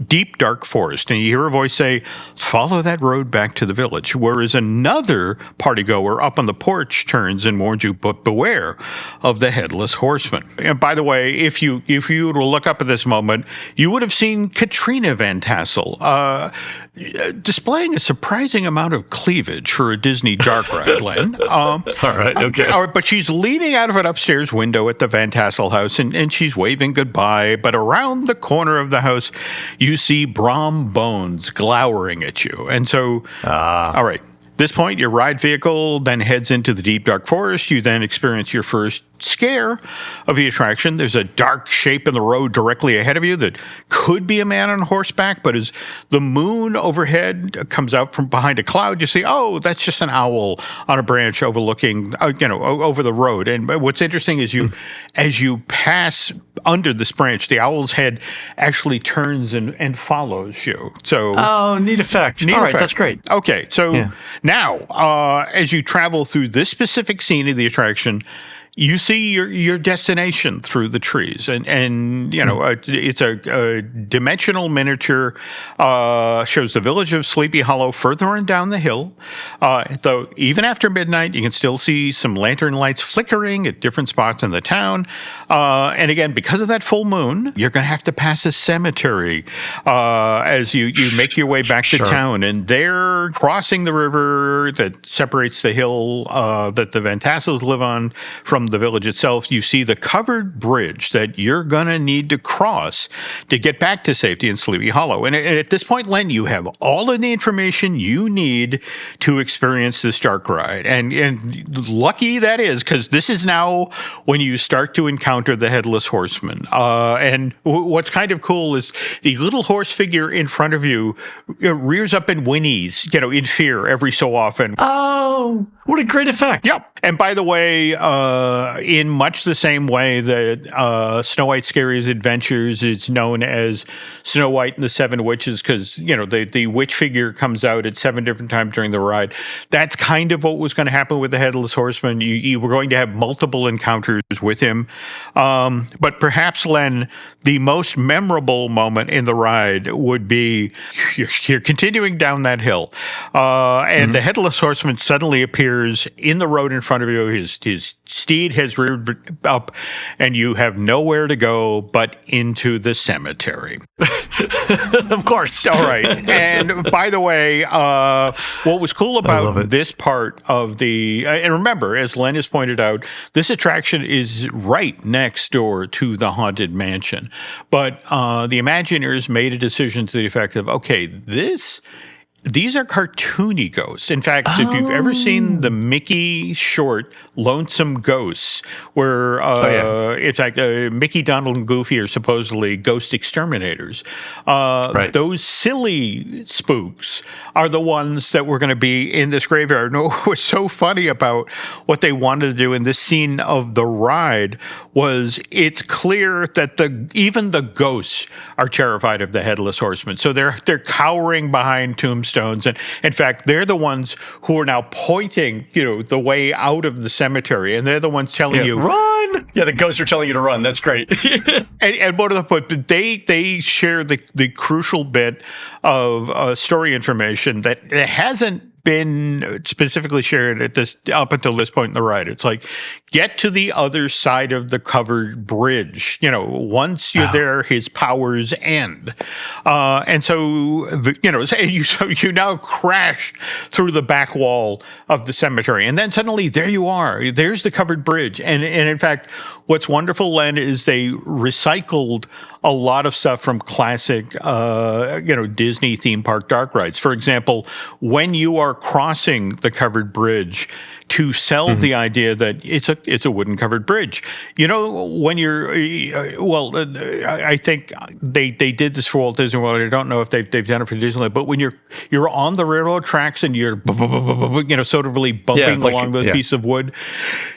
deep, dark forest. And you hear a voice say, "Follow that road back to the village." Whereas another partygoer up on the porch turns and warns you, "But beware of the headless horseman." And by the way, if you were to look up at this moment, you would have seen Katrina Van Tassel displaying a surprising amount of cleavage for a Disney dark ride, Len. All right, okay. But she's leaning out of an upstairs window at the Van Tassel house, and she's waving goodbye. But around the corner of the house, you see Brom Bones glowering at you. And so, all right, at this point, your ride vehicle then heads into the deep, dark forest. You then experience your first scare of the attraction. There's a dark shape in the road directly ahead of you that could be a man on horseback, but as the moon overhead comes out from behind a cloud, you see, oh, that's just an owl on a branch overlooking, over the road. And what's interesting is as you pass under this branch, the owl's head actually turns and follows you. So, oh, neat effect. All right, that's great. Okay, so now, as you travel through this specific scene of the attraction, you see your destination through the trees, and it's a dimensional miniature, shows the village of Sleepy Hollow further on down the hill. Though even after midnight, you can still see some lantern lights flickering at different spots in the town. And again, because of that full moon, you're going to have to pass a cemetery as you make your way back to town. And there, crossing the river that separates the hill that the Van Tassels live on from the village itself, you see the covered bridge that you're going to need to cross to get back to safety in Sleepy Hollow. And at this point, Len, you have all of the information you need to experience this dark ride. And lucky that is, because this is now when you start to encounter the Headless Horseman. And what's kind of cool is the little horse figure in front of you rears up and whinnies, in fear every so often. Oh, what a great effect. Yep. And by the way, in much the same way that Snow White's Scary Adventures is known as Snow White and the Seven Witches, because, the witch figure comes out at 7 different times during the ride. That's kind of what was going to happen with the Headless Horseman. You were going to have multiple encounters with him. But perhaps, Len, the most memorable moment in the ride would be you're continuing down that hill, and the Headless Horseman suddenly appears in the road in front of you. His steed has reared up, and you have nowhere to go but into the cemetery. Of course. All right. And by the way, what was cool about this part of and remember, as Len has pointed out, this attraction is right next door to the Haunted Mansion. But the Imagineers made a decision to the effect of, okay, these are cartoony ghosts. In fact, if you've ever seen the Mickey short Lonesome Ghosts, where it's like Mickey, Donald, and Goofy are supposedly ghost exterminators, those silly spooks are the ones that were going to be in this graveyard. And what was so funny about what they wanted to do in this scene of the ride was it's clear that even the ghosts are terrified of the Headless Horseman. So they're cowering behind tombstones. And in fact, they're the ones who are now pointing, the way out of the cemetery. And they're the ones telling you, run! Yeah, the ghosts are telling you to run. That's great. and one of the point, they share the crucial bit of story information that hasn't been specifically shared up until this point in the ride. It's like, get to the other side of the covered bridge. Once you're there, his powers end. And so, you now crash through the back wall of the cemetery. And then suddenly there you are. There's the covered bridge. And in fact, what's wonderful, Len, is they recycled a lot of stuff from classic, Disney theme park dark rides. For example, when you are crossing the covered bridge, to sell the idea that it's a wooden covered bridge. When you're I think they did this for Walt Disney World. I don't know if they've done it for Disneyland, but when you're on the railroad tracks and you're sort of really bumping along those pieces of wood,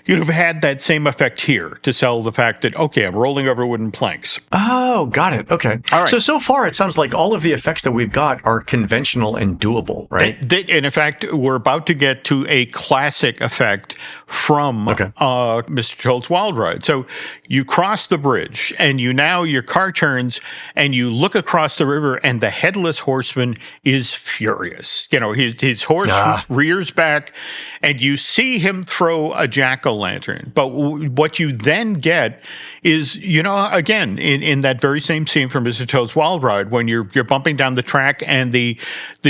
you'd have had that same effect here to sell the fact that, okay, I'm rolling over wooden planks. Oh, got it. Okay. All right. So far it sounds like all of the effects that we've got are conventional and doable, right? And in fact, we're about to get to a classic effect from Mr. Toad's Wild Ride. So you cross the bridge and your car turns and you look across the river and the headless horseman is furious. His horse rears back and you see him throw a jack-o'-lantern. But what you then get is, again, in that very same scene from Mr. Toad's Wild Ride, when you're bumping down the track and the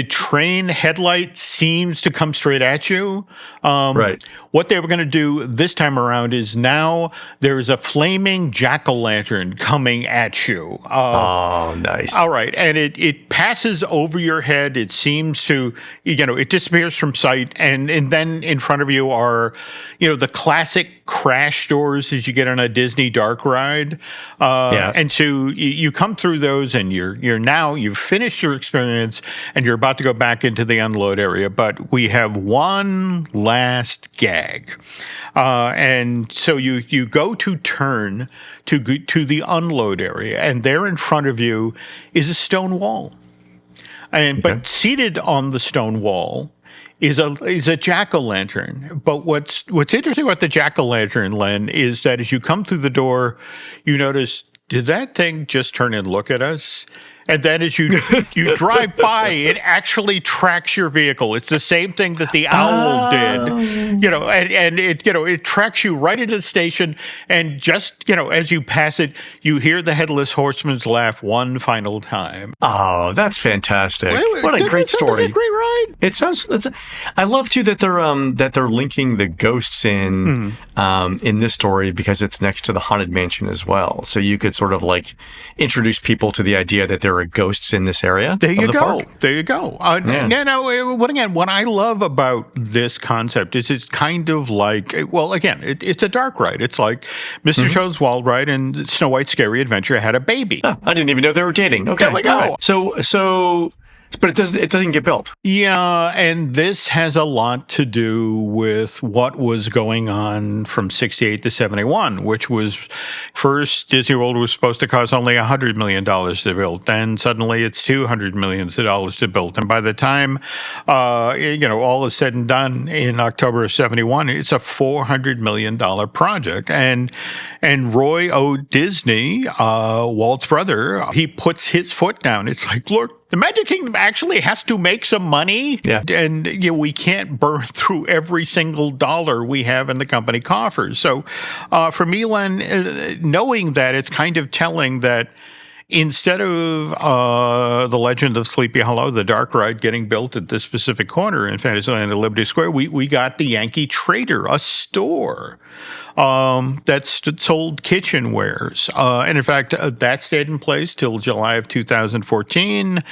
train headlight seems to come straight at you. Right. What they were going to do this time around is now there is a flaming jack-o'-lantern coming at you. Oh, nice. All right. And it passes over your head. It seems to, it disappears from sight. And then in front of you are, the classic crash doors as you get on a Disney dark ride. And so you come through those and you've finished your experience and you're about to go back into the unload area. But we have one last gag. And so you go to turn to the unload area, and there in front of you is a stone wall. But seated on the stone wall is a jack-o'-lantern. But what's interesting about the jack-o'-lantern, Len, is that as you come through the door, you notice, did that thing just turn and look at us? And then as you drive by, it actually tracks your vehicle. It's the same thing that the owl did, and it tracks you right into the station. And just, as you pass it, you hear the headless horseman's laugh one final time. Oh, that's fantastic! What a great story! Like a great ride. It sounds. I love too that they're linking the ghosts in this story because it's next to the Haunted Mansion as well. So you could sort of like introduce people to the idea that there are ghosts in this area. There you go. Park. There you go. What I love about this concept is it's kind of like, it's a dark ride. It's like Mr. Toad's Wild Ride and Snow White's Scary Adventure had a baby. Oh, I didn't even know they were dating. Okay. There we go. Right. So but it doesn't get built. Yeah, and this has a lot to do with what was going on from 68 to 71, which was first Disney World was supposed to cost only $100 million to build. Then suddenly it's $200 million to build. And by the time, all is said and done in October of 71, it's a $400 million project. And Roy O. Disney, Walt's brother, he puts his foot down. It's like, look, the Magic Kingdom actually has to make some money, and we can't burn through every single dollar we have in the company coffers. So for me, Len, knowing that, it's kind of telling that instead of the Legend of Sleepy Hollow, the dark ride getting built at this specific corner in Fantasyland at Liberty Square, we got the Yankee Trader, a store that sold kitchenwares. And in fact, that stayed in place till July of 2014,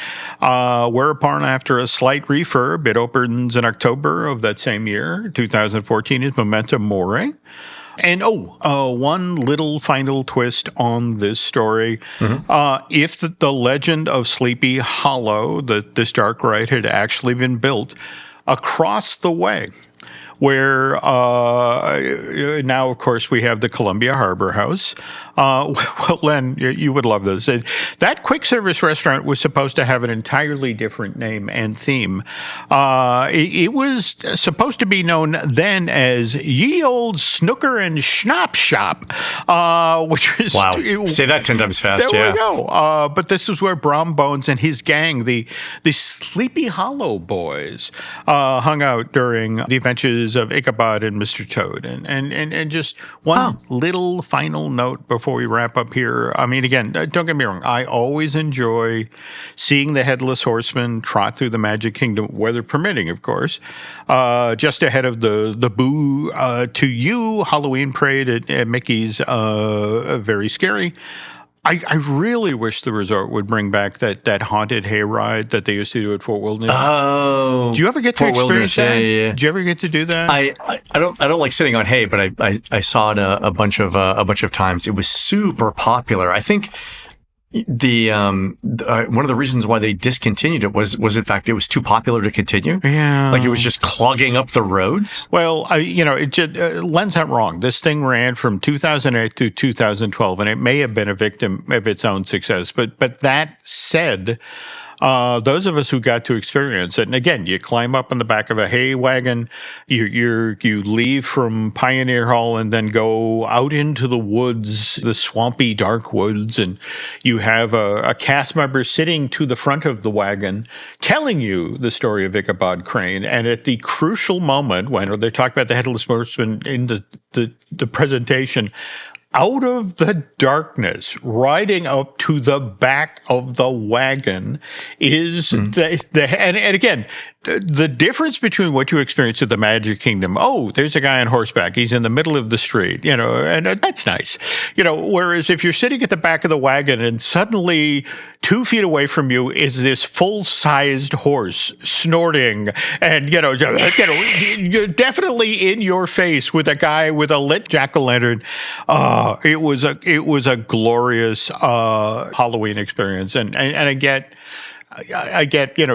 whereupon after a slight refurb, it opens in October of that same year, 2014, is Memento Mori. And one little final twist on this story. If the Legend of Sleepy Hollow, this dark ride, had actually been built, across the way where now, of course, we have the Columbia Harbor House. Well, Len, you would love this. That quick service restaurant was supposed to have an entirely different name and theme. It was supposed to be known then as Ye Old Snooker and Schnapps Shop, which is... Wow. Say that 10 times fast, there we go. But this is where Brom Bones and his gang, the Sleepy Hollow Boys, hung out during the adventures of Ichabod and Mr. Toad. And just one little final note before we wrap up here. I mean, again, don't get me wrong. I always enjoy seeing the Headless Horseman trot through the Magic Kingdom, weather permitting, of course, just ahead of the Boo to You Halloween parade at Mickey's. Very scary. I really wish the resort would bring back that haunted hayride that they used to do at Fort Wilderness. Oh, do you ever get to experience that? Yeah. Did you ever get to do that? I don't like sitting on hay, but I saw it a bunch of times. It was super popular. I think the one of the reasons why they discontinued it was in fact it was too popular to continue. Yeah, like it was just clogging up the roads. Well, Len's not wrong. This thing ran from 2008 to 2012, and it may have been a victim of its own success. But that said, those of us who got to experience it, and again, you climb up on the back of a hay wagon, you leave from Pioneer Hall and then go out into the woods, the swampy, dark woods, and you have a cast member sitting to the front of the wagon telling you the story of Ichabod Crane. And at the crucial moment when they talk about the Headless Horseman in the presentation, out of the darkness, riding up to the back of the wagon is and again, the difference between what you experience at the Magic Kingdom. Oh, there's a guy on horseback. He's in the middle of the street, and that's nice. Whereas if you're sitting at the back of the wagon and suddenly 2 feet away from you is this full-sized horse snorting and, you're definitely in your face with a guy with a lit jack-o'-lantern. It was a glorious Halloween experience, and I get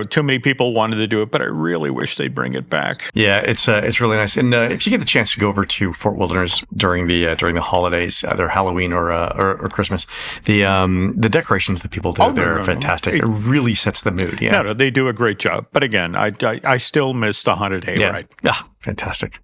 too many people wanted to do it, but I really wish they'd bring it back. Yeah, it's really nice. And if you get the chance to go over to Fort Wilderness during the holidays, either Halloween or Christmas, the decorations that people do there are fantastic. It really sets the mood. Yeah, no, they do a great job. But again, I still miss the haunted hayride. Yeah, fantastic.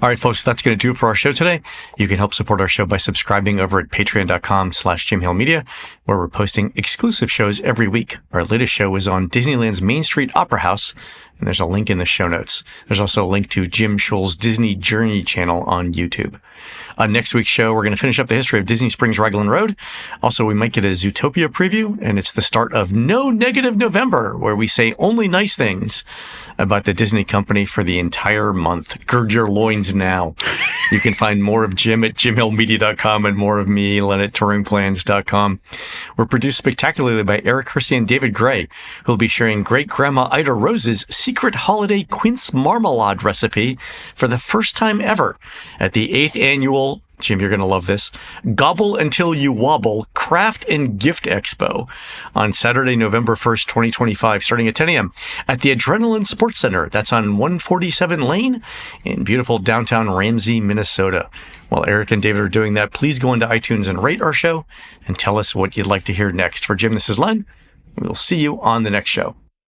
All right, folks, that's going to do it for our show today. You can help support our show by subscribing over at patreon.com/JimHillMedia, where we're posting exclusive shows every week. Our latest show is on Disneyland's Main Street Opera House, and there's a link in the show notes. There's also a link to Jim Scholl's Disney Journey channel on YouTube. On next week's show, we're going to finish up the history of Disney Springs Raglan Road. Also, we might get a Zootopia preview, and it's the start of No Negative November, where we say only nice things about the Disney company for the entire month. Gird your loins now. You can find more of Jim at jimhillmedia.com and more of me, Len, at touringplans.com. We're produced spectacularly by Eric Hersey and David Gray, who'll be sharing Great Grandma Ida Rose's secret holiday quince marmalade recipe for the first time ever at the 8th annual, Jim, you're going to love this, Gobble Until You Wobble Craft and Gift Expo on Saturday, November 1st, 2025, starting at 10 a.m. at the Adrenaline Sports Center. That's on 147 Lane in beautiful downtown Ramsey, Minnesota. While Eric and David are doing that, please go into iTunes and rate our show and tell us what you'd like to hear next. For Jim, this is Len. We'll see you on the next show.